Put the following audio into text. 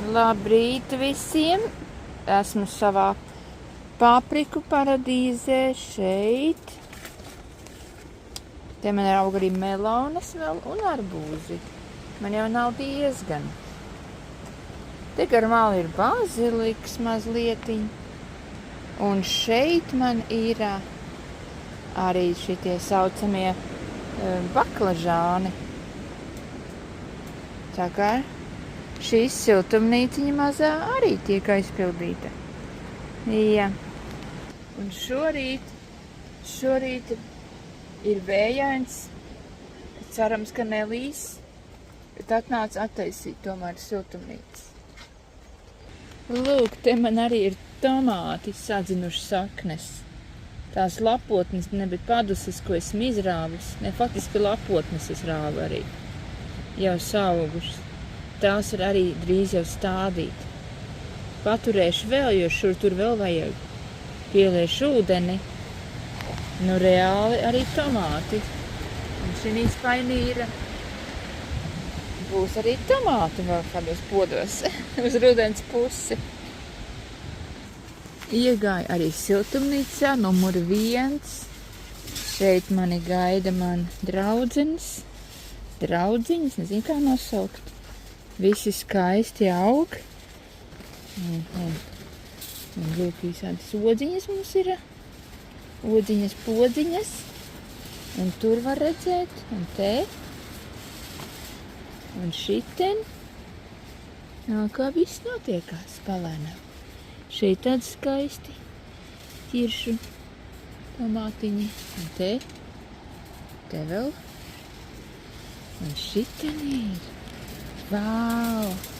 Labrīt visiem! Esmu savā papriku paradīzē šeit. Te man ir aug arī melonas vēl un arbūzi. Man jau nav diezgan. Te gar malu ir baziliks mazlietiņ. Un šeit man ir arī šitie saucamie baklažāni. Tā kā šīs siltumnīciņa mazā arī tiek aizpildīta. Jā. Un šorīt ir vējains. Cerams, ka nelīs. Bet atnāca attaisīt tomēr siltumnīcas. Lūk, te man arī ir tomāti sadzinuši saknes. Tās lapotnes, ne, bet paduses, ko esmu izrāvis. Ne, faktiski lapotnes es rāvu arī. Jau saugušas. Tās ir arī drīz jau stādīt. Paturēšu vēl, jo šur tur vēl vajag. Pieliešu ūdeni. Nu, reāli arī tomāti. Un šī spainī ir. Būs arī tomāti vēl kādos podos. Uz rudens pusi. Iegāju arī siltumnīcā, numur 1. Šeit mani gaida draudzenes. Draudziņas, nezinu kā nosaukt. Visi skaisti aug. Un lūk, visādas odziņas mums ir. Odziņas, podziņas. Un tur var redzēt. Un te. Un šiten. Kā viss notiekās palēnām. Šeit tādi skaisti ķiršu tomātiņi. Un te. Te vēl. Un šiten ir. Vau!